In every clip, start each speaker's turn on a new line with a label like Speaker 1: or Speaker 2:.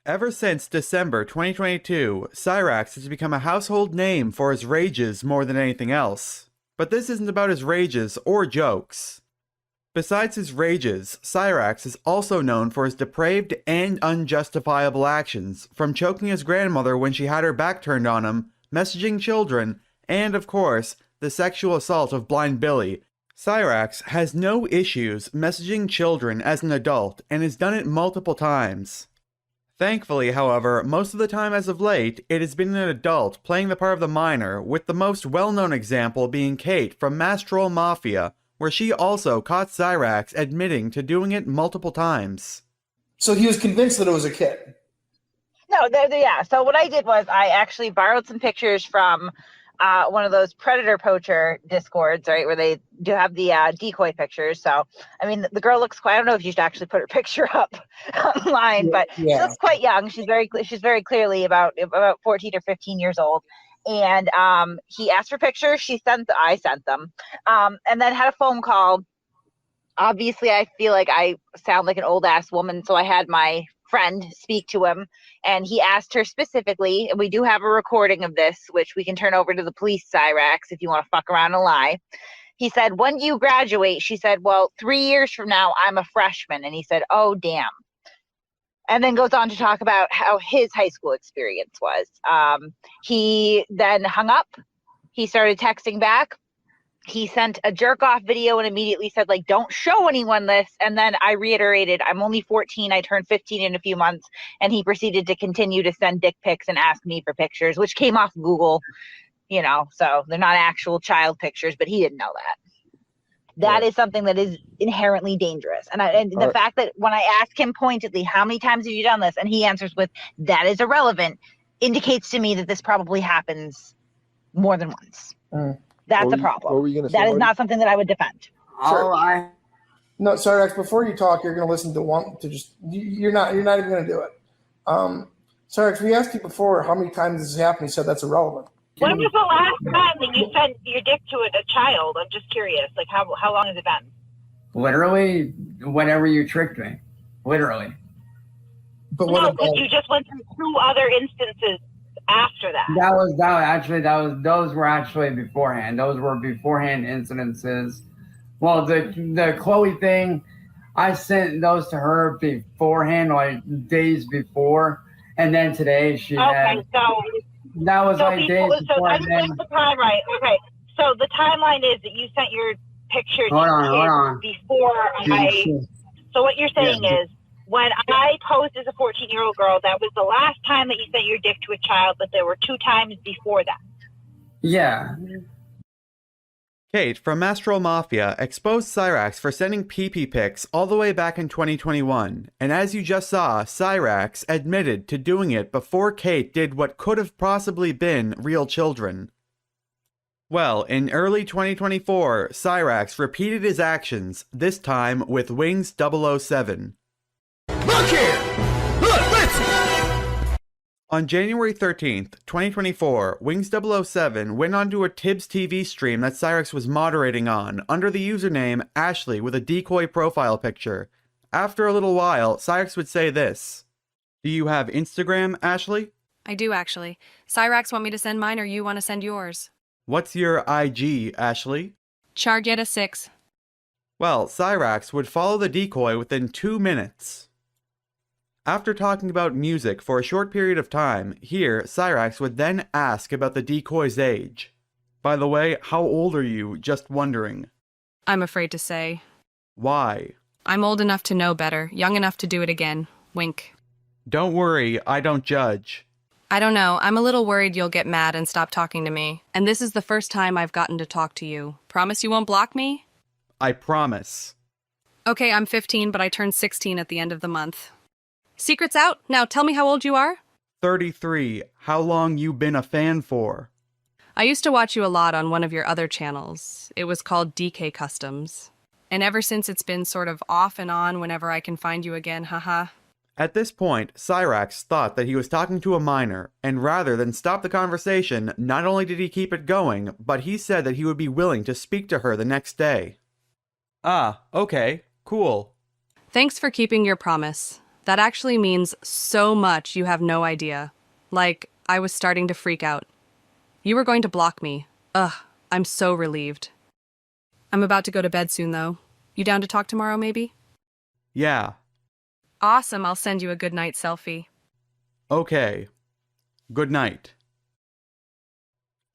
Speaker 1: Ever since December 2022, Cyrax has become a household name for his rages more than anything else. But this isn't about his rages or jokes. Besides his rages, Cyrax is also known for his depraved and unjustifiable actions, from choking his grandmother when she had her back turned on him, messaging children, and of course, the sexual assault of Blind Billy. Cyrax has no issues messaging children as an adult and has done it multiple times. Thankfully, however, most of the time as of late, it has been an adult playing the part of the minor, with the most well-known example being Kate from Mastrol Mafia, where she also caught Cyrax admitting to doing it multiple times.
Speaker 2: So he was convinced that it was a kid.
Speaker 3: No, yeah. So what I did was I actually borrowed some pictures from one of those predator poacher discords, right, where they do have the decoy pictures. So, I mean, the girl looks quite, I don't know if you should actually put her picture up online, but she looks quite young. She's very clearly about 14 or 15 years old. And he asked for pictures. I sent them, and then had a phone call. Obviously, I feel like I sound like an old ass woman, so I had my friend speak to him, and he asked her specifically, and we do have a recording of this, which we can turn over to the police, Cyrax, if you want to fuck around and lie. He said, when do you graduate? She said, well, 3 years from now, I'm a freshman. And he said, oh, damn. And then goes on to talk about how his high school experience was. He then hung up. He started texting back. He sent a jerk off video and immediately said, like, don't show anyone this. And then I reiterated, I'm only 14. I turned 15 in a few months. And he proceeded to continue to send dick pics and ask me for pictures, which came off Google, you know, so they're not actual child pictures, but he didn't know that. That is something that is inherently dangerous. And the fact that when I ask him pointedly, how many times have you done this? And he answers with, that is irrelevant, indicates to me that this probably happens more than once. That's a problem.
Speaker 4: What were you gonna say,
Speaker 3: that is
Speaker 4: Marty?
Speaker 3: not something that I would defend.
Speaker 2: Sure. No, Cyrax, before you talk, you're going to listen to one to just you're not even going to do it. Cyrax, we asked you before how many times this has happened. You said that's irrelevant.
Speaker 3: When was the last time that you sent your dick to a child? I'm just curious. Like, how long has it been?
Speaker 5: Literally, whenever you tricked me. Literally.
Speaker 2: But
Speaker 3: no, but you just went through 2 other instances after that.
Speaker 5: Those were actually beforehand. Those were beforehand incidences. Well, the Chloe thing, I sent those to her beforehand, like days before, and then today she had.
Speaker 3: So
Speaker 5: that was like days before.
Speaker 3: I didn't get the time right. Okay, so the timeline is that you sent your pictures
Speaker 5: hold on.
Speaker 3: before I. So what you're saying is, when I posed as a 14-year-old girl, that was the last time that you sent your dick to a child, but there were 2 times before that.
Speaker 5: Yeah.
Speaker 1: Kate from Mastrol Mafia exposed Cyrax for sending pee-pee pics all the way back in 2021, and as you just saw, Cyrax admitted to doing it before Kate did what could have possibly been real children. Well, in early 2024, Cyrax repeated his actions, this time with Wings 007.
Speaker 4: Look here! Look, listen!
Speaker 1: On January 13th, 2024, Wings 007 went onto a Tibbs TV stream that Cyrax was moderating on, under the username Ashley with a decoy profile picture. After a little while, Cyrax would say this. Do you have Instagram, Ashley?
Speaker 6: I do, actually. Cyrax want me to send mine or you want to send yours?
Speaker 1: What's your IG, Ashley?
Speaker 6: Chargetta6.
Speaker 1: Well, Cyrax would follow the decoy within 2 minutes. After talking about music for a short period of time, here, Cyrax would then ask about the decoy's age. By the way, how old are you? Just wondering.
Speaker 6: I'm afraid to say.
Speaker 1: Why?
Speaker 6: I'm old enough to know better, young enough to do it again. Wink.
Speaker 1: Don't worry, I don't judge.
Speaker 6: I don't know, I'm a little worried you'll get mad and stop talking to me. And this is the first time I've gotten to talk to you. Promise you won't block me?
Speaker 1: I promise.
Speaker 6: Okay, I'm 15, but I turned 16 at the end of the month. Secret's out. Now tell me how old you are.
Speaker 1: 33. How long you been a fan for?
Speaker 6: I used to watch you a lot on one of your other channels. It was called DK Customs. And ever since it's been sort of off and on whenever I can find you again, haha.
Speaker 1: At this point, Cyrax thought that he was talking to a minor, and rather than stop the conversation, not only did he keep it going, but he said that he would be willing to speak to her the next day. Ah, okay, cool.
Speaker 6: Thanks for keeping your promise. That actually means so much you have no idea. Like, I was starting to freak out. You were going to block me. Ugh, I'm so relieved. I'm about to go to bed soon, though. You down to talk tomorrow, maybe?
Speaker 1: Yeah.
Speaker 6: Awesome, I'll send you a good night selfie.
Speaker 1: Okay. Good night.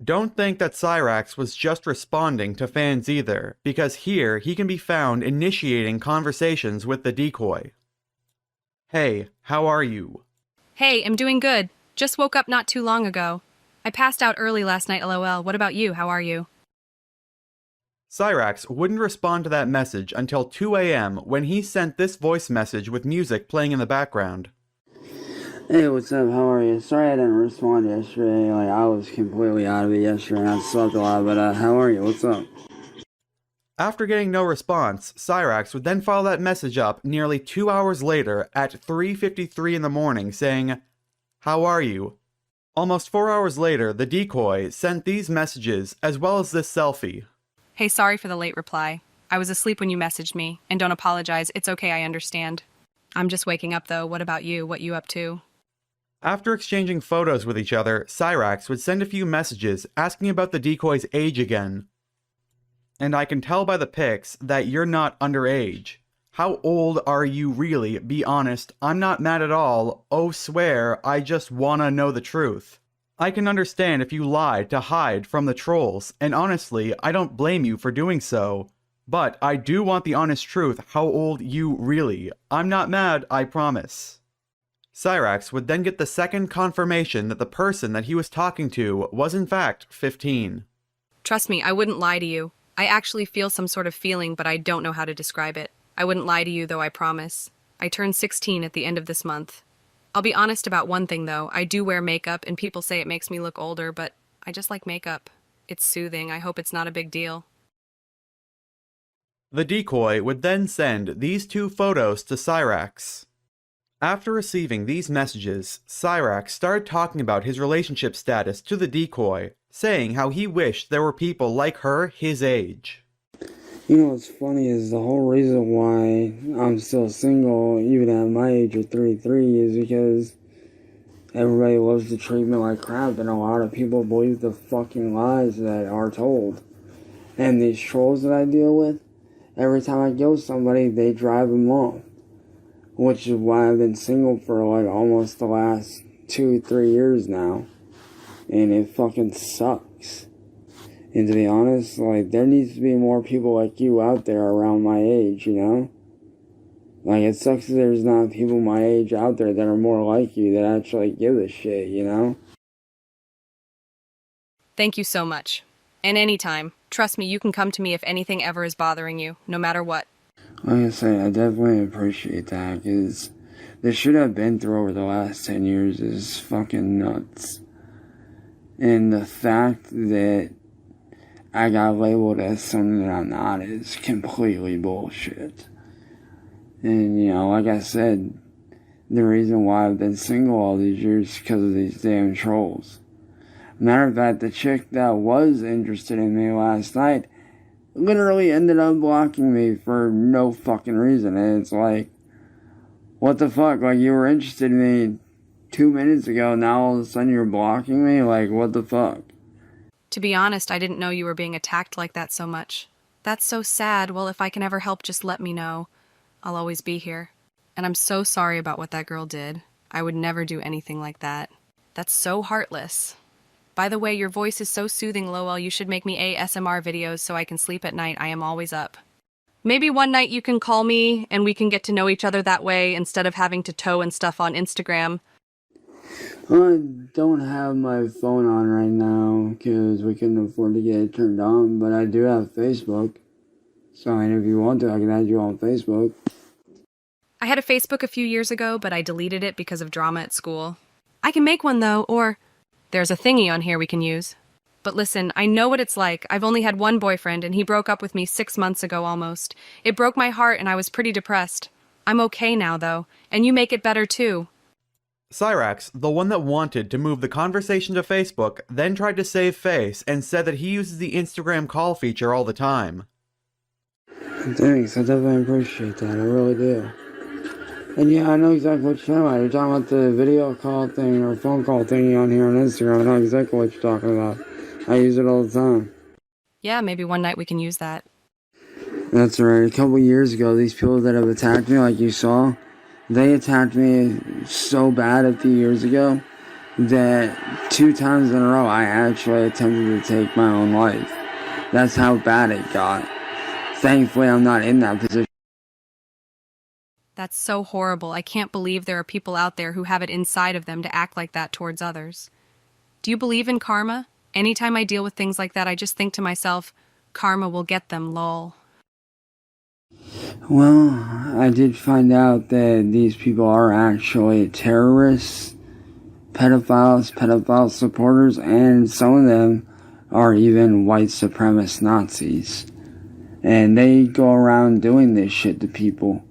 Speaker 1: Don't think that Cyrax was just responding to fans either, because here he can be found initiating conversations with the decoy. Hey, how are you?
Speaker 6: Hey, I'm doing good. Just woke up not too long ago. I passed out early last night, lol. What about you? How are you?
Speaker 1: Cyrax wouldn't respond to that message until 2 a.m. when he sent this voice message with music playing in the background.
Speaker 7: Hey, what's up? How are you? Sorry I didn't respond yesterday. Like, I was completely out of it yesterday and I slept a lot, but how are you? What's up?
Speaker 1: After getting no response, Cyrax would then follow that message up nearly 2 hours later at 3:53 in the morning saying, "How are you?" Almost 4 hours later, the decoy sent these messages as well as this selfie.
Speaker 6: Hey, sorry for the late reply. I was asleep when you messaged me, and don't apologize. It's okay, I understand. I'm just waking up though. What about you? What you up to?
Speaker 1: After exchanging photos with each other, Cyrax would send a few messages asking about the decoy's age again. And I can tell by the pics that you're not underage. How old are you really? Be honest, I'm not mad at all. Oh, swear, I just wanna know the truth. I can understand if you lied to hide from the trolls, and honestly, I don't blame you for doing so. But I do want the honest truth, how old you really. I'm not mad, I promise. Cyrax would then get the second confirmation that the person that he was talking to was in fact 15.
Speaker 6: Trust me, I wouldn't lie to you. I actually feel some sort of feeling, but I don't know how to describe it. I wouldn't lie to you, though, I promise. I turned 16 at the end of this month. I'll be honest about one thing, though. I do wear makeup, and people say it makes me look older, but I just like makeup. It's soothing. I hope it's not a big deal.
Speaker 1: The decoy would then send these two photos to Cyrax. After receiving these messages, Cyrax started talking about his relationship status to the decoy, saying how he wished there were people like her his age.
Speaker 7: You know what's funny is the whole reason why I'm still single, even at my age of 33, is because everybody loves to treat me like crap, and a lot of people believe the fucking lies that are told. And these trolls that I deal with, every time I go with somebody, they drive them off. Which is why I've been single for like almost the last 2-3 years now. And it fucking sucks. And to be honest, like, there needs to be more people like you out there around my age, you know? Like, it sucks that there's not people my age out there that are more like you that actually give a shit, you know?
Speaker 6: Thank you so much. And anytime. Trust me, you can come to me if anything ever is bothering you, no matter what.
Speaker 7: Like I say, I definitely appreciate that, because the shit I've been through over the last 10 years is fucking nuts. And the fact that I got labeled as something that I'm not is completely bullshit. And, you know, like I said, the reason why I've been single all these years is because of these damn trolls. Matter of fact, the chick that was interested in me last night literally ended up blocking me for no fucking reason. And it's like, what the fuck? Like, you were interested in me 2 minutes ago, now all of a sudden you're blocking me? Like, what the fuck?
Speaker 6: To be honest, I didn't know you were being attacked like that so much. That's so sad. Well, if I can ever help, just let me know. I'll always be here. And I'm so sorry about what that girl did. I would never do anything like that. That's so heartless. By the way, your voice is so soothing, Lowell. You should make me ASMR videos so I can sleep at night. I am always up. Maybe one night you can call me and we can get to know each other that way instead of having to tow and stuff on Instagram.
Speaker 7: I don't have my phone on right now because we couldn't afford to get it turned on, but I do have Facebook. So, I mean, if you want to, I can add you on Facebook.
Speaker 6: I had a Facebook a few years ago, but I deleted it because of drama at school. I can make one though, or there's a thingy on here we can use. But listen, I know what it's like. I've only had one boyfriend and he broke up with me 6 months ago almost. It broke my heart and I was pretty depressed. I'm okay now though, and you make it better too.
Speaker 1: Cyrax, the one that wanted to move the conversation to Facebook, then tried to save face and said that he uses the Instagram call feature all the time.
Speaker 7: Thanks, I definitely appreciate that, I really do. And yeah, I know exactly what you're talking about. You're talking about the video call thing or phone call thingy on here on Instagram. I know exactly what you're talking about. I use it all the time.
Speaker 6: Yeah, maybe one night we can use that.
Speaker 7: That's right. A couple years ago, these people that have attacked me, like you saw, they attacked me so bad a few years ago that 2 times in a row I actually attempted to take my own life. That's how bad it got. Thankfully, I'm not in that position.
Speaker 6: That's so horrible. I can't believe there are people out there who have it inside of them to act like that towards others. Do you believe in karma? Anytime I deal with things like that, I just think to myself, karma will get them, lol.
Speaker 7: Well, I did find out that these people are actually terrorists, pedophile supporters, and some of them are even white supremacist Nazis. And they go around doing this shit to people.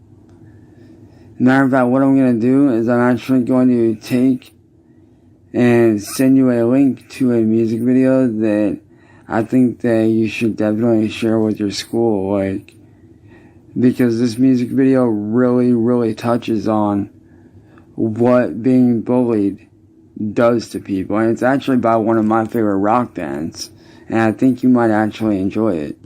Speaker 7: Matter of fact, what I'm going to do is I'm actually going to take and send you a link to a music video that I think that you should definitely share with your school, like, because this music video really touches on what being bullied does to people, and it's actually by one of my favorite rock bands, and I think you might actually enjoy it.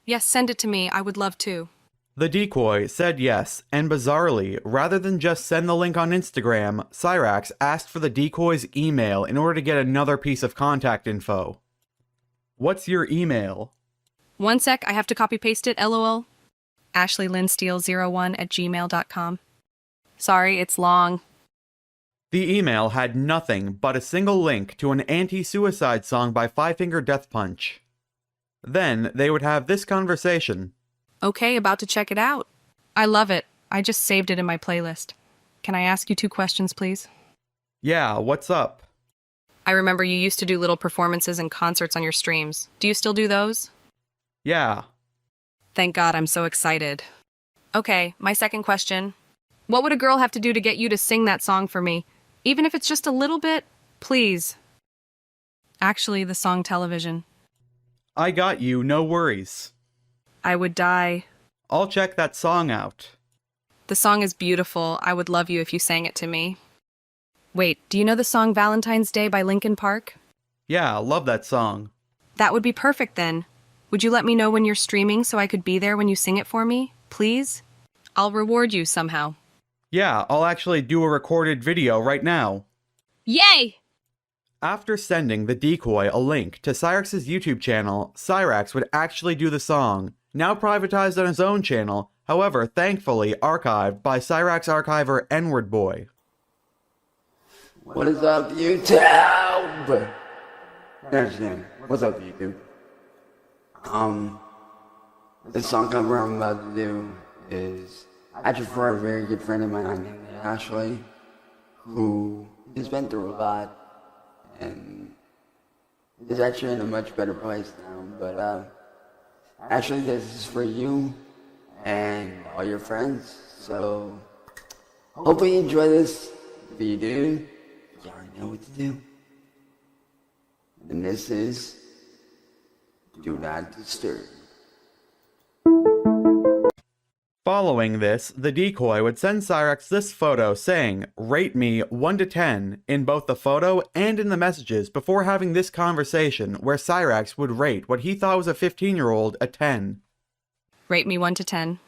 Speaker 6: Yes, send it to me. I would love to.
Speaker 1: The decoy said yes, and bizarrely, rather than just send the link on Instagram, Cyrax asked for the decoy's email in order to get another piece of contact info. What's your email?
Speaker 6: One sec, I have to copy-paste it, lol. AshleyLynsteele01@gmail.com. Sorry, it's long.
Speaker 1: The email had nothing but a single link to an anti-suicide song by Five Finger Death Punch. Then they would have this conversation.
Speaker 6: Okay, about to check it out. I love it. I just saved it in my playlist. Can I ask you 2 questions, please?
Speaker 1: Yeah, what's up?
Speaker 6: I remember you used to do little performances and concerts on your streams. Do you still do those?
Speaker 1: Yeah.
Speaker 6: Thank God, I'm so excited. Okay, my second question. What would a girl have to do to get you to sing that song for me? Even if it's just a little bit? Please. Actually, the song Television.
Speaker 1: I got you, no worries.
Speaker 6: I would die.
Speaker 1: I'll check that song out.
Speaker 6: The song is beautiful. I would love you if you sang it to me. Wait, do you know the song Valentine's Day by Linkin Park?
Speaker 1: Yeah, love that song.
Speaker 6: That would be perfect then. Would you let me know when you're streaming so I could be there when you sing it for me? Please? I'll reward you somehow.
Speaker 1: Yeah, I'll actually do a recorded video right now.
Speaker 6: Yay!
Speaker 1: After sending the decoy a link to Cyrax's YouTube channel, Cyrax would actually do the song, now privatized on his own channel, however, thankfully archived by Cyrax archiver N-Word Boy.
Speaker 7: What is up, YouTube? Understand. What's up, YouTube? The song cover I'm about to do is actually for a very good friend of mine named Ashley, who has been through a lot and is actually in a much better place now. But actually, this is for you and all your friends. So hopefully you enjoy this. If you do, you already know what to do. And this is Do Not Disturb.
Speaker 1: Following this, the decoy would send Cyrax this photo saying, "Rate me 1 to 10" in both the photo and in the messages before having this conversation where Cyrax would rate what he thought was a 15-year-old a 10.
Speaker 6: Rate me 1 to 10.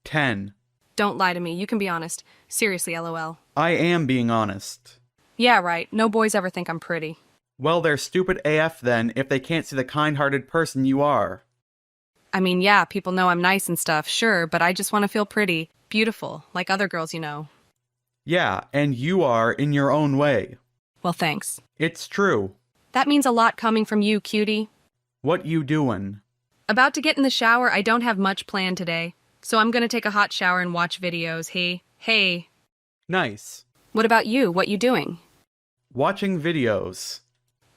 Speaker 1: 10.
Speaker 6: Don't lie to me. You can be honest. Seriously, lol.
Speaker 1: I am being honest.
Speaker 6: Yeah, right. No boys ever think I'm pretty.
Speaker 1: Well, they're stupid AF then if they can't see the kind-hearted person you are.
Speaker 6: I mean, yeah, people know I'm nice and stuff, sure, but I just want to feel pretty, beautiful, like other girls you know.
Speaker 1: Yeah, and you are in your own way.
Speaker 6: Well, thanks.
Speaker 1: It's true.
Speaker 6: That means a lot coming from you, cutie.
Speaker 1: What you doin'?
Speaker 6: About to get in the shower. I don't have much planned today, so I'm gonna take a hot shower and watch videos. Hey.
Speaker 1: Nice.
Speaker 6: What about you? What you doing?
Speaker 1: Watching videos.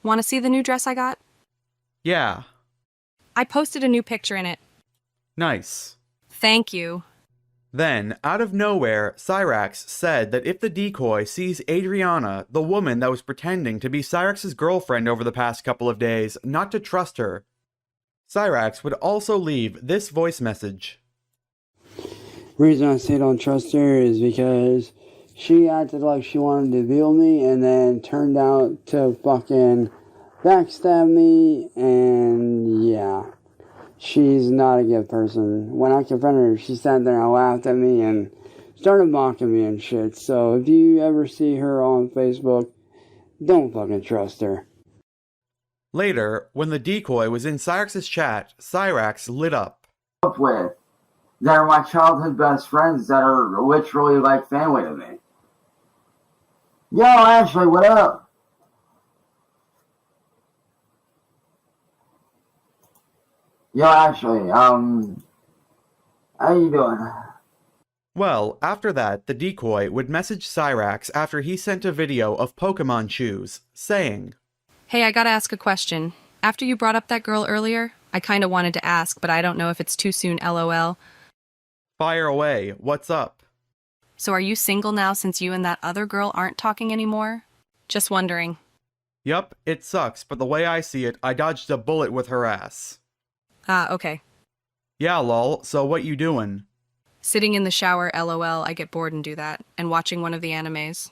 Speaker 6: Want to see the new dress I got?
Speaker 1: Yeah.
Speaker 6: I posted a new picture in it.
Speaker 1: Nice.
Speaker 6: Thank you.
Speaker 1: Then, out of nowhere, Cyrax said that if the decoy sees Adriana, the woman that was pretending to be Cyrax's girlfriend over the past couple of days, not to trust her. Cyrax would also leave this voice message.
Speaker 7: reason I say don't trust her is because she acted like she wanted to be with me and then turned out to fucking backstab me, and yeah. She's not a good person. When I confronted her, she sat there and laughed at me and started mocking me and shit. So if you ever see her on Facebook, don't fucking trust her.
Speaker 1: Later, when the decoy was in Cyrax's chat, Cyrax lit up.
Speaker 5: With that are my childhood best friends that are literally like family to me. Yo, Ashley, what up? Yo, Ashley, how you doing?
Speaker 1: Well, after that, the decoy would message Cyrax after he sent a video of Pokemon shoes, saying,
Speaker 6: Hey, I gotta ask a question. After you brought up that girl earlier, I kinda wanted to ask, but I don't know if it's too soon, lol.
Speaker 1: Fire away, what's up?
Speaker 6: So are you single now since you and that other girl aren't talking anymore? Just wondering.
Speaker 1: Yup, it sucks, but the way I see it, I dodged a bullet with her ass.
Speaker 6: Ah, okay.
Speaker 1: Yeah, lol, so what you doing?
Speaker 6: Sitting in the shower, lol, I get bored and do that, and watching one of the animes.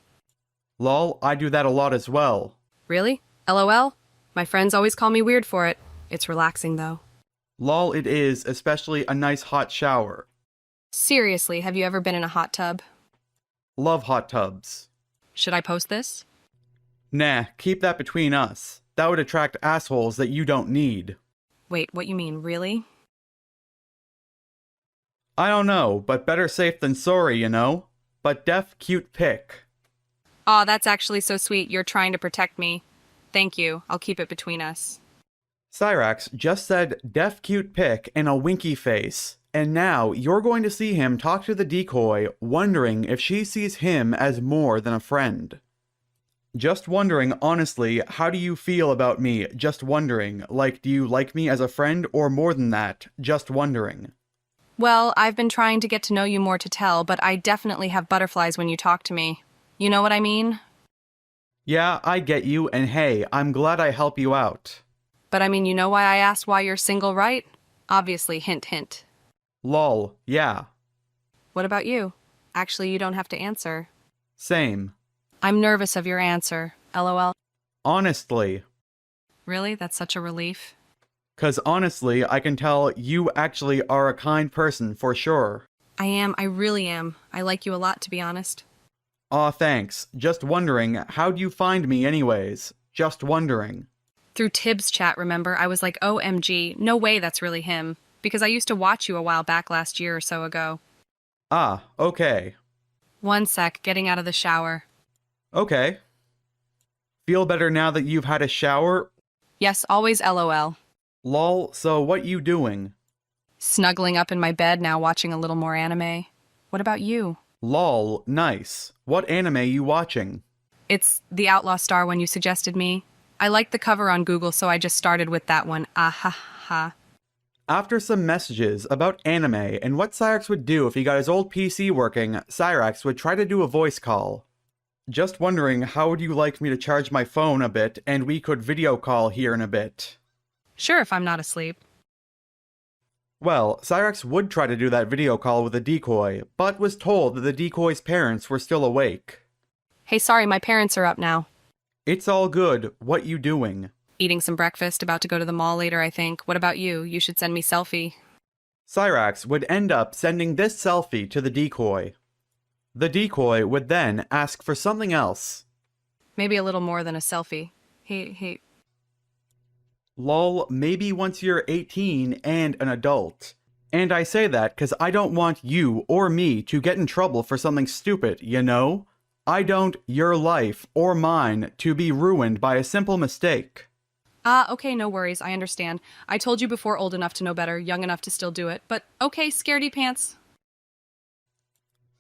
Speaker 1: Lol, I do that a lot as well.
Speaker 6: Really? LOL? My friends always call me weird for it. It's relaxing, though.
Speaker 1: Lol, it is, especially a nice hot shower.
Speaker 6: Seriously, have you ever been in a hot tub?
Speaker 1: Love hot tubs.
Speaker 6: Should I post this?
Speaker 1: Nah, keep that between us. That would attract assholes that you don't need.
Speaker 6: Wait, what you mean, really?
Speaker 1: I don't know, but better safe than sorry, you know? But def cute pic.
Speaker 6: Aw, that's actually so sweet. You're trying to protect me. Thank you. I'll keep it between us.
Speaker 1: Cyrax just said def cute pic and a winky face, and now you're going to see him talk to the decoy, wondering if she sees him as more than a friend. Just wondering, honestly, how do you feel about me? Just wondering. Like, do you like me as a friend or more than that? Just wondering.
Speaker 6: Well, I've been trying to get to know you more to tell, but I definitely have butterflies when you talk to me. You know what I mean?
Speaker 1: Yeah, I get you, and hey, I'm glad I help you out.
Speaker 6: But I mean, you know why I asked why you're single, right? Obviously, hint, hint.
Speaker 1: Lol, yeah.
Speaker 6: What about you? Actually, you don't have to answer.
Speaker 1: Same.
Speaker 6: I'm nervous of your answer. LOL.
Speaker 1: Honestly.
Speaker 6: Really? That's such a relief.
Speaker 1: 'Cause honestly, I can tell you actually are a kind person for sure.
Speaker 6: I am. I really am. I like you a lot, to be honest.
Speaker 1: Aw, thanks. Just wondering, how'd you find me anyways? Just wondering.
Speaker 6: Through Tibbs' chat, remember? I was like, OMG, no way that's really him. Because I used to watch you a while back last year or so ago.
Speaker 1: Ah, okay.
Speaker 6: One sec, getting out of the shower.
Speaker 1: Okay. Feel better now that you've had a shower?
Speaker 6: Yes, always LOL.
Speaker 1: Lol, so what you doing?
Speaker 6: Snuggling up in my bed now, watching a little more anime. What about you?
Speaker 1: Lol, nice. What anime you watching?
Speaker 6: It's the Outlaw Star one you suggested me. I liked the cover on Google, so I just started with that one. Ah ha ha.
Speaker 1: After some messages about anime and what Cyrax would do if he got his old PC working, Cyrax would try to do a voice call. Just wondering, how would you like me to charge my phone a bit and we could video call here in a bit?
Speaker 6: Sure, if I'm not asleep.
Speaker 1: Well, Cyrax would try to do that video call with a decoy, but was told that the decoy's parents were still awake.
Speaker 6: Hey, sorry, my parents are up now.
Speaker 1: It's all good. What you doing?
Speaker 6: Eating some breakfast, about to go to the mall later, I think. What about you? You should send me selfie.
Speaker 1: Cyrax would end up sending this selfie to the decoy. The decoy would then ask for something else.
Speaker 6: Maybe a little more than a selfie. Hey.
Speaker 1: Lol, maybe once you're 18 and an adult. And I say that because I don't want you or me to get in trouble for something stupid, you know? I don't your life or mine to be ruined by a simple mistake.
Speaker 6: Okay, no worries, I understand. I told you before, old enough to know better, young enough to still do it, but okay, scaredy pants.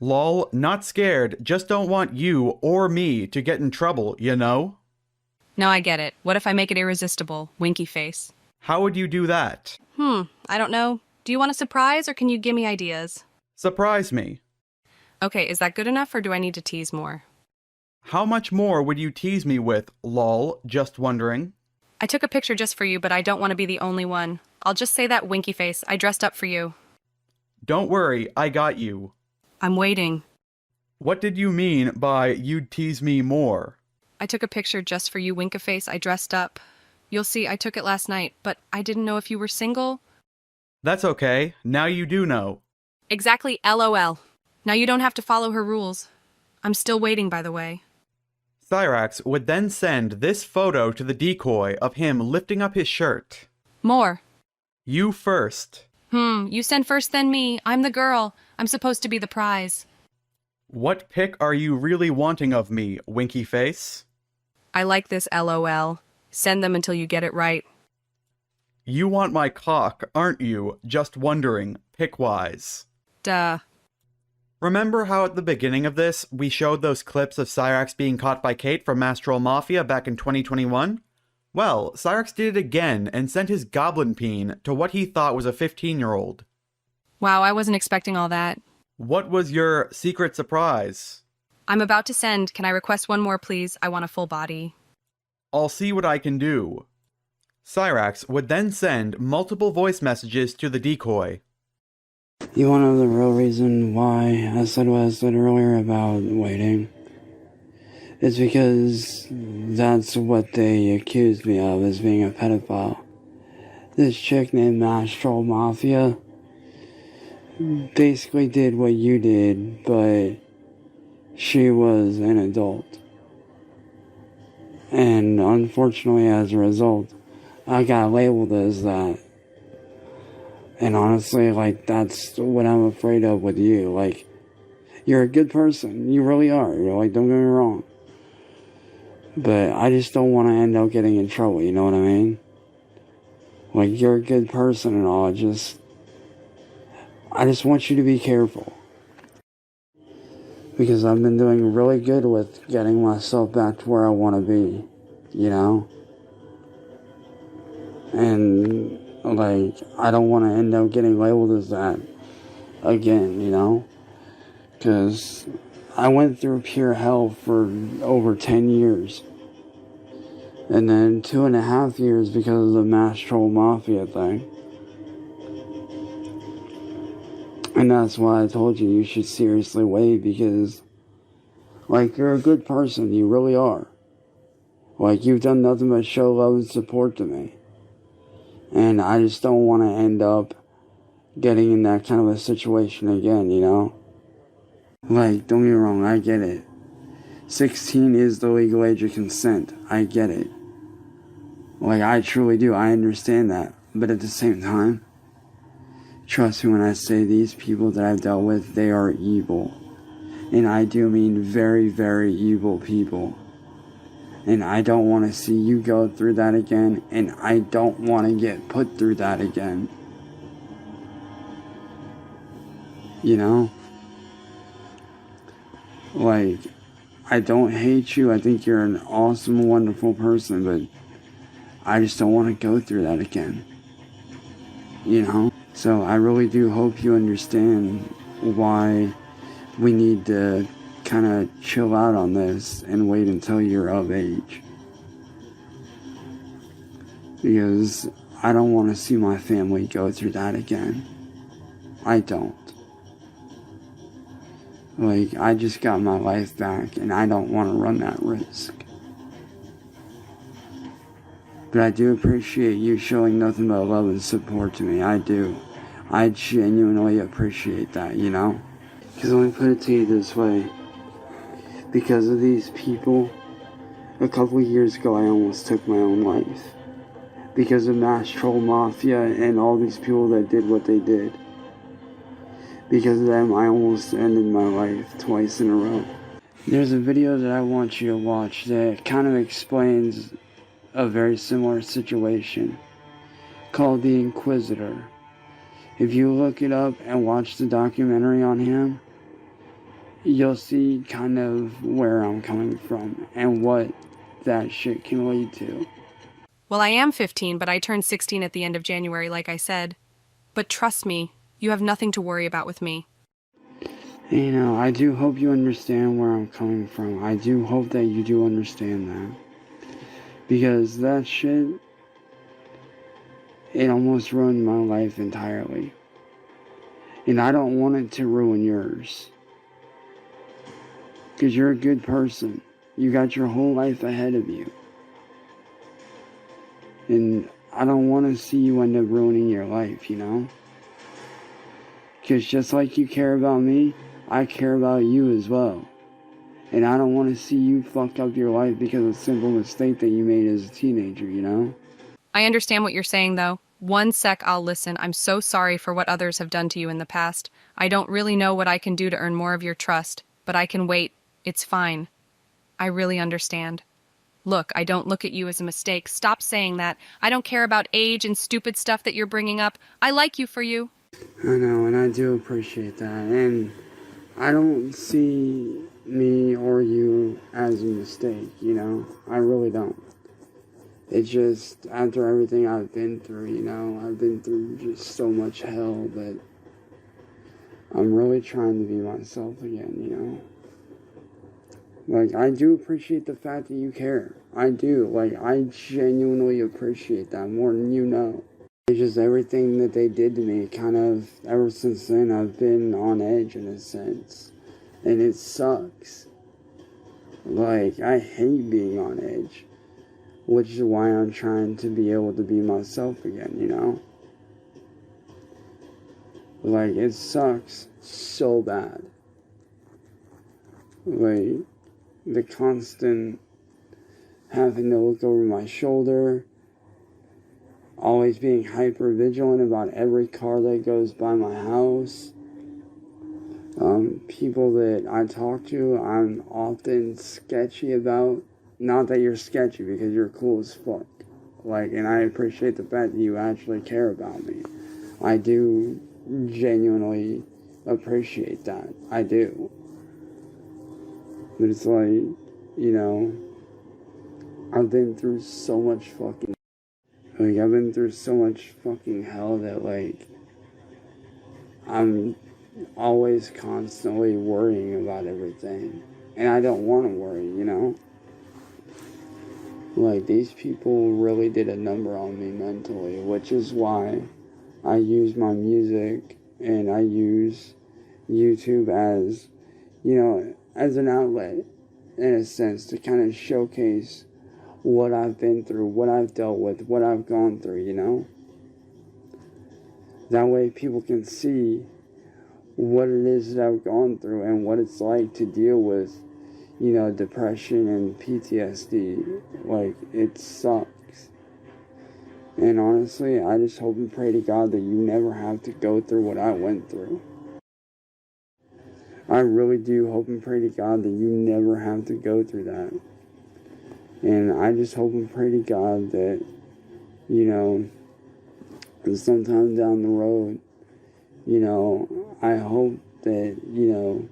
Speaker 1: Lol, not scared, just don't want you or me to get in trouble, you know?
Speaker 6: No, I get it. What if I make it irresistible? Winky face.
Speaker 1: How would you do that?
Speaker 6: I don't know. Do you want a surprise, or can you give me ideas?
Speaker 1: Surprise me.
Speaker 6: Okay, is that good enough, or do I need to tease more?
Speaker 1: How much more would you tease me with, lol, just wondering?
Speaker 6: I took a picture just for you, but I don't want to be the only one. I'll just say that winky face. I dressed up for you.
Speaker 1: Don't worry, I got you.
Speaker 6: I'm waiting.
Speaker 1: What did you mean by you'd tease me more?
Speaker 6: I took a picture just for you, Winkaface. I dressed up. You'll see, I took it last night, but I didn't know if you were single.
Speaker 1: That's okay, now you do know.
Speaker 6: Exactly, LOL. Now you don't have to follow her rules. I'm still waiting, by the way.
Speaker 1: Cyrax would then send this photo to the decoy of him lifting up his shirt.
Speaker 6: More.
Speaker 1: You first.
Speaker 6: You send first, then me. I'm the girl. I'm supposed to be the prize.
Speaker 1: What pic are you really wanting of me, Winky Face?
Speaker 6: I like this, LOL. Send them until you get it right.
Speaker 1: You want my cock, aren't you? Just wondering, pic-wise.
Speaker 6: Duh.
Speaker 1: Remember how at the beginning of this, we showed those clips of Cyrax being caught by Kate from Mass Troll Mafia back in 2021? Well, Cyrax did it again and sent his goblin peen to what he thought was a 15-year-old.
Speaker 6: Wow, I wasn't expecting all that.
Speaker 1: What was your secret surprise?
Speaker 6: I'm about to send. Can I request one more, please? I want a full body.
Speaker 1: I'll see what I can do. Cyrax would then send multiple voice messages to the decoy.
Speaker 7: You want to know the real reason why I said what I said earlier about waiting? It's because that's what they accused me of, as being a pedophile. This chick named Mass Troll Mafia basically did what you did, but she was an adult. And unfortunately, as a result, I got labeled as that. And honestly, like, that's what I'm afraid of with you. Like, you're a good person. You really are. You're like, don't get me wrong. But I just don't want to end up getting in trouble, you know what I mean? Like, you're a good person and all, I just want you to be careful. Because I've been doing really good with getting myself back to where I want to be, you know? And, like, I don't want to end up getting labeled as that again, you know? Because I went through pure hell for over 10 years. And then 2.5 years because of the Mass Troll Mafia thing. And that's why I told you should seriously wait, because, like, you're a good person, you really are. Like, you've done nothing but show love and support to me. And I just don't want to end up getting in that kind of a situation again, you know? Like, don't get me wrong, I get it. 16 is the legal age of consent. I get it. Like, I truly do. I understand that. But at the same time, trust me when I say these people that I've dealt with, they are evil. And I do mean very, very evil people. And I don't want to see you go through that again. And I don't want to get put through that again. You know? Like, I don't hate you. I think you're an awesome, wonderful person. But I just don't want to go through that again. You know? So I really do hope you understand why we need to kind of chill out on this and wait until you're of age. Because I don't want to see my family go through that again. I don't. Like, I just got my life back and I don't want to run that risk. But I do appreciate you showing nothing but love and support to me. I do. I genuinely appreciate that, you know? Because let me put it to you this way. Because of these people, a couple of years ago I almost took my own life. Because of Mass Troll Mafia and all these people that did what they did. Because of them, I almost ended my life twice in a row. There's a video that I want you to watch that kind of explains a very similar situation called The Inquisitor. If you look it up and watch the documentary on him, you'll see kind of where I'm coming from and what that shit can lead to.
Speaker 6: Well, I am 15, but I turned 16 at the end of January, like I said. But trust me, you have nothing to worry about with me.
Speaker 7: You know, I do hope you understand where I'm coming from. I do hope that you do understand that. Because that shit, it almost ruined my life entirely. And I don't want it to ruin yours. Because you're a good person. You got your whole life ahead of you. And I don't want to see you end up ruining your life, you know? Because just like you care about me, I care about you as well. And I don't want to see you fuck up your life because of a simple mistake that you made as a teenager, you know?
Speaker 6: I understand what you're saying, though. One sec, I'll listen. I'm so sorry for what others have done to you in the past. I don't really know what I can do to earn more of your trust, but I can wait. It's fine. I really understand. Look, I don't look at you as a mistake. Stop saying that. I don't care about age and stupid stuff that you're bringing up. I like you for you.
Speaker 7: I know, and I do appreciate that. And I don't see me or you as a mistake, you know? I really don't. It's just, after everything I've been through, you know, I've been through just so much hell, but I'm really trying to be myself again, you know? Like, I do appreciate the fact that you care. I do. Like, I genuinely appreciate that more than you know. It's just everything that they did to me, kind of, ever since then, I've been on edge in a sense. And it sucks. Like, I hate being on edge. Which is why I'm trying to be able to be myself again, you know? Like, it sucks so bad. Like, the constant having to look over my shoulder, always being hyper vigilant about every car that goes by my house. People that I talk to, I'm often sketchy about. Not that you're sketchy, because you're cool as fuck. Like, and I appreciate the fact that you actually care about me. I do genuinely appreciate that. I do. But it's like, you know, I've been through so much fucking... Like, I've been through so much fucking hell that, like, I'm always constantly worrying about everything. And I don't want to worry, you know? Like, these people really did a number on me mentally, which is why I use my music and I use YouTube as, you know, as an outlet, in a sense, to kind of showcase what I've been through, what I've dealt with, what I've gone through, you know? That way people can see what it is that I've gone through and what it's like to deal with, you know, depression and PTSD. Like, it sucks. And honestly, I just hope and pray to God that you never have to go through what I went through. I really do hope and pray to God that you never have to go through that. And I just hope and pray to God that, you know, sometime down the road, you know, I hope that, you know,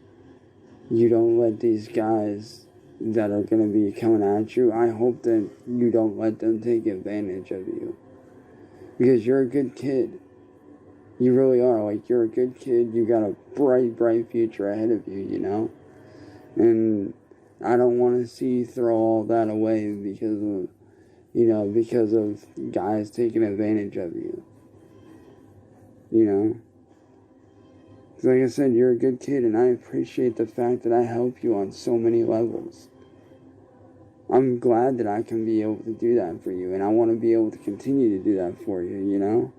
Speaker 7: you don't let these guys that are going to be coming at you, I hope that you don't let them take advantage of you. Because you're a good kid. You really are. Like, you're a good kid. You got a bright, bright future ahead of you, you know? And I don't want to see you throw all that away because of, you know, because of guys taking advantage of you. You know? Like I said, you're a good kid, and I appreciate the fact that I help you on so many levels. I'm glad that I can be able to do that for you, and I want to be able to continue to do that for you, you know?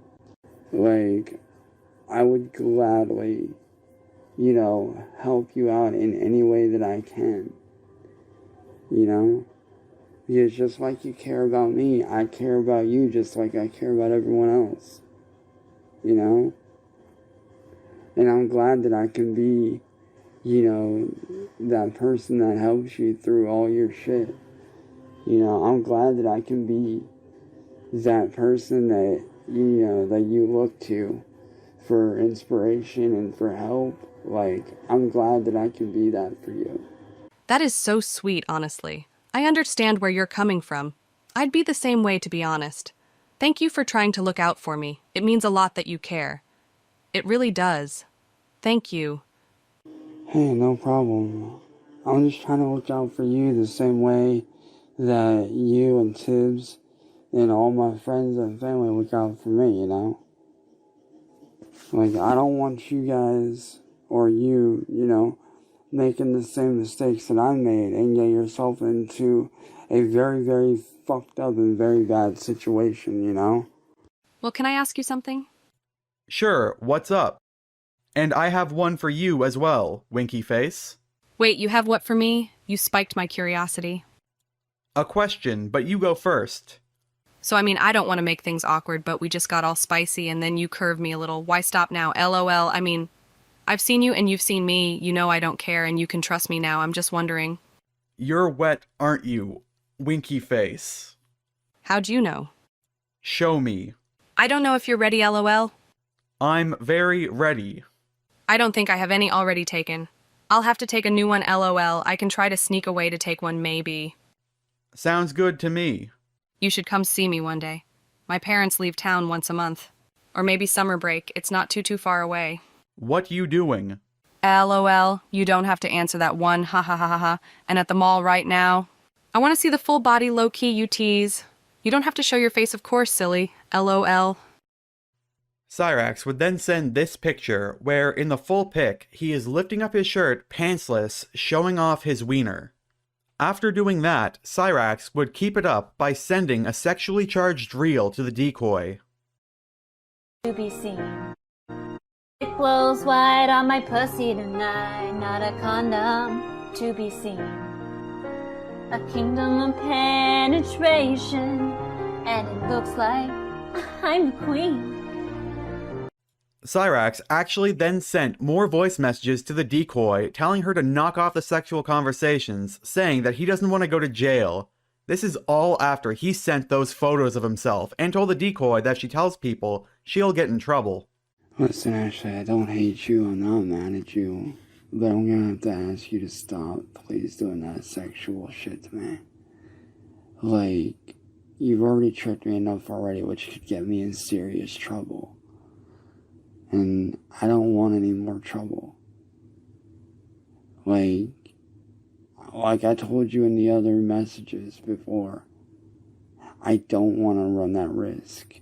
Speaker 7: Like, I would gladly, you know, help you out in any way that I can, you know? Because just like you care about me, I care about you just like I care about everyone else, you know? And I'm glad that I can be, you know, that person that helps you through all your shit. You know, I'm glad that I can be that person that, you know, that you look to for inspiration and for help. Like, I'm glad that I can be that for you.
Speaker 6: That is so sweet, honestly. I understand where you're coming from. I'd be the same way, to be honest. Thank you for trying to look out for me. It means a lot that you care. It really does. Thank you.
Speaker 7: Hey, no problem. I'm just trying to look out for you the same way that you and Tibbs and all my friends and family look out for me, you know? Like, I don't want you guys, or you, making the same mistakes that I made and get yourself into a very, very fucked up and very bad situation,
Speaker 6: Well, can I ask you something?
Speaker 1: Sure, what's up? And I have one for you as well, Winky Face.
Speaker 6: Wait, you have what for me? You spiked my curiosity.
Speaker 1: A question, but you go first.
Speaker 6: So, I don't want to make things awkward, but we just got all spicy and then you curved me a little. Why stop now? LOL. I've seen you and you've seen me. You know I don't care and you can trust me now. I'm just wondering.
Speaker 1: You're wet, aren't you, Winky Face?
Speaker 6: How'd you know?
Speaker 1: Show me.
Speaker 6: I don't know if you're ready, LOL.
Speaker 1: I'm very ready.
Speaker 6: I don't think I have any already taken. I'll have to take a new one, LOL. I can try to sneak away to take one, maybe.
Speaker 1: Sounds good to me.
Speaker 6: You should come see me one day. My parents leave town once a month. Or maybe summer break. It's not too far away.
Speaker 1: What you doing?
Speaker 6: LOL. You don't have to answer that one, ha ha ha ha ha. And at the mall right now. I want to see the full body low-key you tease. You don't have to show your face, of course, silly. LOL.
Speaker 1: Cyrax would then send this picture where, in the full pic, he is lifting up his shirt pantsless, showing off his wiener. After doing that, Cyrax would keep it up by sending a sexually charged reel to the decoy.
Speaker 8: To be seen. It glows white on my pussy tonight, not a condom to be seen. A kingdom of penetration, and it looks like I'm the queen.
Speaker 1: Cyrax actually then sent more voice messages to the decoy telling her to knock off the sexual conversations, saying that he doesn't want to go to jail. This is all after he sent those photos of himself and told the decoy that if she tells people, she'll get in trouble.
Speaker 7: Listen, Ashley, I don't hate you, I'm not mad at you, but I'm gonna have to ask you to stop, please, doing that sexual shit to me. Like, you've already tricked me enough already, which could get me in serious trouble. And I don't want any more trouble. Like I told you in the other messages before, I don't want to run that risk.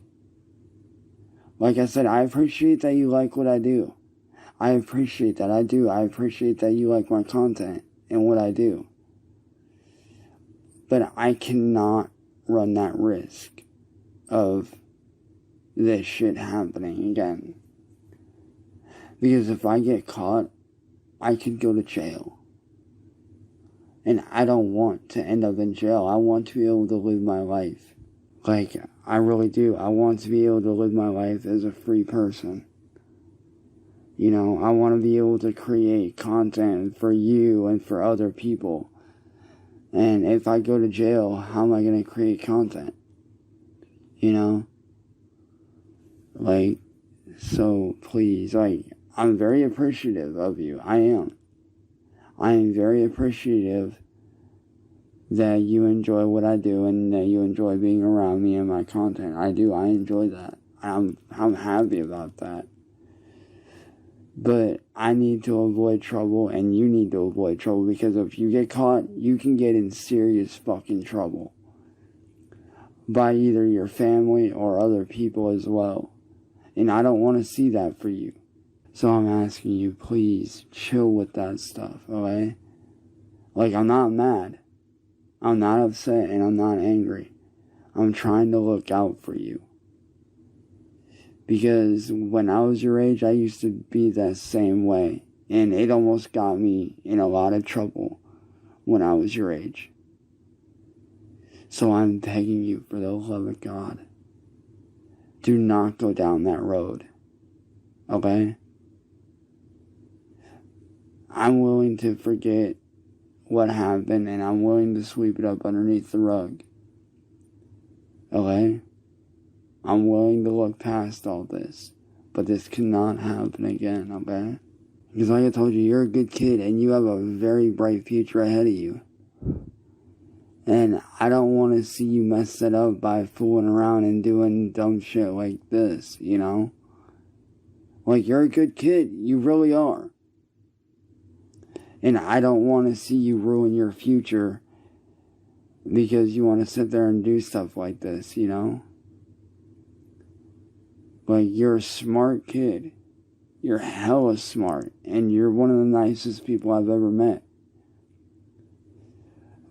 Speaker 7: Like I said, I appreciate that you like what I do. I appreciate that, I do. I appreciate that you like my content and what I do. But I cannot run that risk of this shit happening again. Because if I get caught, I could go to jail. And I don't want to end up in jail. I want to be able to live my life. Like, I really do. I want to be able to live my life as a free person. I want to be able to create content for you and for other people. And if I go to jail, how am I going to create content? So please, I'm very appreciative of you. I am. I am very appreciative that you enjoy what I do and that you enjoy being around me and my content. I do. I enjoy that. I'm happy about that. But I need to avoid trouble and you need to avoid trouble, because if you get caught, you can get in serious fucking trouble by either your family or other people as well. And I don't want to see that for you. So I'm asking you, please chill with that stuff, okay? I'm not mad. I'm not upset and I'm not angry. I'm trying to look out for you. Because when I was your age, I used to be that same way. And it almost got me in a lot of trouble when I was your age. So I'm begging you, for the love of God, do not go down that road. Okay? I'm willing to forget what happened and I'm willing to sweep it up underneath the rug. Okay? I'm willing to look past all this. But this cannot happen again, okay? Because like I told you, you're a good kid and you have a very bright future ahead of you. And I don't want to see you mess it up by fooling around and doing dumb shit like this, You're a good kid. You really are. And I don't want to see you ruin your future because you want to sit there and do stuff like this, You're a smart kid. You're hella smart, and you're one of the nicest people I've ever met.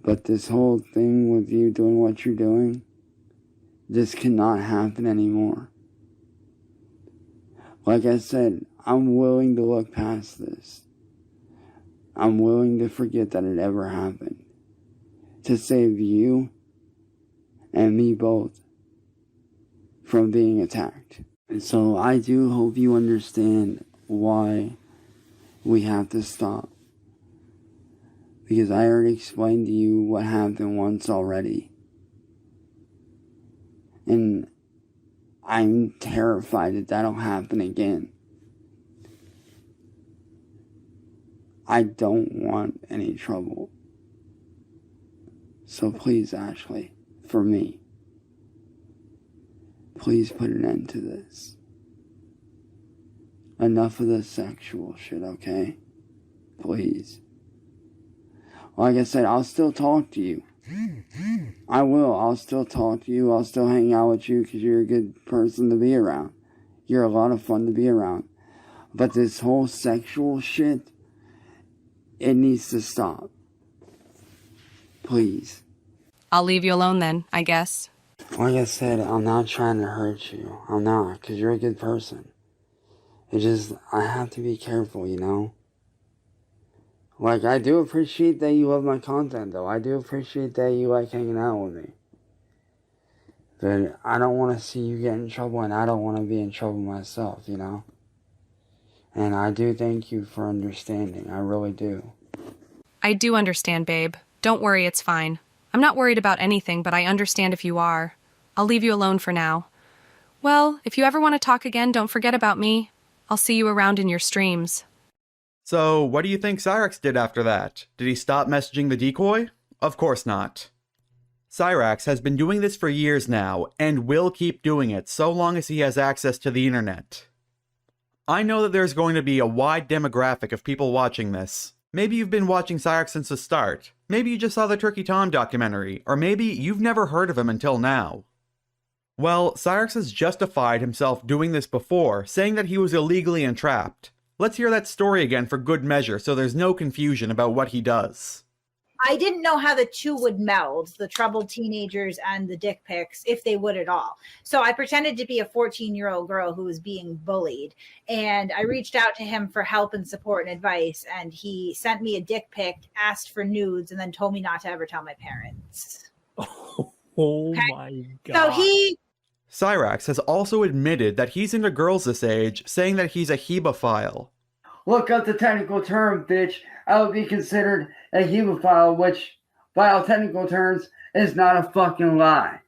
Speaker 7: But this whole thing with you doing what you're doing, this cannot happen anymore. Like I said, I'm willing to look past this. I'm willing to forget that it ever happened. To save you and me both from being attacked. And so I do hope you understand why we have to stop. Because I already explained to you what happened once already. And I'm terrified that that'll happen again. I don't want any trouble. So please, Ashley, for me, please put an end to this. Enough of the sexual shit, okay? Please. Like I said, I'll still talk to you. I will. I'll still talk to you. I'll still hang out with you because you're a good person to be around. You're a lot of fun to be around. But this whole sexual shit, it needs to stop. Please.
Speaker 6: I'll leave you alone then, I guess.
Speaker 7: Like I said, I'm not trying to hurt you. I'm not, because you're a good person. It just, I have to be careful, you know? Like, I do appreciate that you love my content, though. I do appreciate that you like hanging out with me. But I don't want to see you get in trouble, and I don't want to be in trouble myself, you know? And I do thank you for understanding. I really do.
Speaker 6: I do understand, babe. Don't worry, it's fine. I'm not worried about anything, but I understand if you are. I'll leave you alone for now. Well, if you ever want to talk again, don't forget about me. I'll see you around in your streams.
Speaker 1: So, what do you think Cyrax did after that? Did he stop messaging the decoy? Of course not. Cyrax has been doing this for years now, and will keep doing it so long as he has access to the internet. I know that there's going to be a wide demographic of people watching this. Maybe you've been watching Cyrax since the start. Maybe you just saw the Turkey Tom documentary, or maybe you've never heard of him until now. Well, Cyrax has justified himself doing this before, saying that he was illegally entrapped. Let's hear that story again for good measure so there's no confusion about what he does.
Speaker 9: I didn't know how the two would meld, the troubled teenagers and the dick pics, if they would at all. So I pretended to be a 14-year-old girl who was being bullied. And I reached out to him for help and support and advice. And he sent me a dick pic, asked for nudes, and then told me not to ever tell my parents.
Speaker 10: Oh
Speaker 9: Okay?
Speaker 10: my God.
Speaker 9: So
Speaker 1: Cyrax has also admitted that he's into girls this age, saying that he's a hebephile.
Speaker 5: Look up the technical term, bitch. I would be considered a hemophile, which, by all technical terms, is not a fucking lie.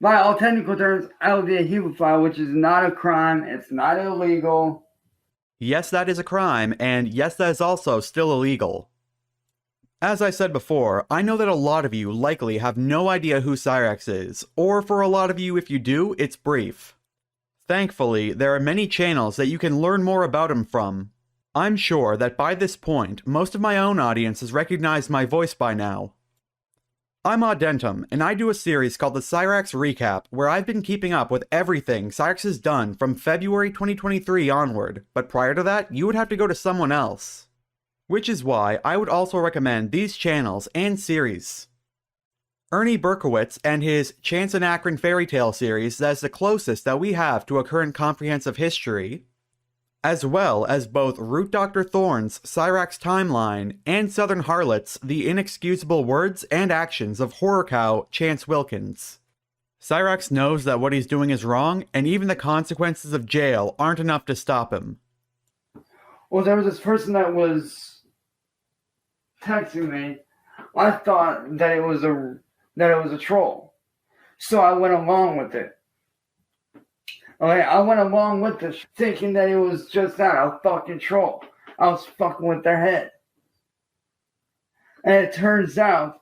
Speaker 5: By all technical terms, I would be a hemophile, which is not a crime. It's not illegal.
Speaker 1: Yes, that is a crime, and yes, that is also still illegal. As I said before, I know that a lot of you likely have no idea who Cyrax is, or for a lot of you, if you do, it's brief. Thankfully, there are many channels that you can learn more about him from. I'm sure that by this point, most of my own audience has recognized my voice by now. I'm Audentum, and I do a series called the Cyrax Recap, where I've been keeping up with everything Cyrax has done from February 2023 onward, but prior to that, you would have to go to someone else. Which is why I would also recommend these channels and series. Ernie Berkowitz and his Chance and Akron Fairy Tale series that is the closest that we have to a current comprehensive history, as well as both Root Dr. Thorne's Cyrax Timeline and Southern Harlot's The Inexcusable Words and Actions of Horror Cow Chance Wilkins. Cyrax knows that what he's doing is wrong, and even the consequences of jail aren't enough to stop him.
Speaker 5: Well, there was this person that was texting me. I thought that it was a troll, so I went along with it. Okay, I went along with this, thinking that it was just that, a fucking troll. I was fucking with their head. And it turns out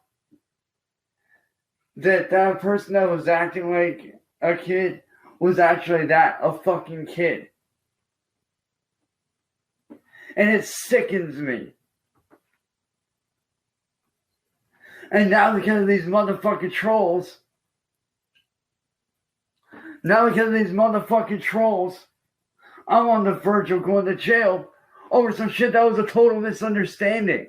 Speaker 5: that that person that was acting like a kid was actually a fucking kid. And it sickens me. And now because of these motherfucking trolls, Now because of these motherfucking trolls, I'm on the verge of going to jail over some shit that was a total misunderstanding.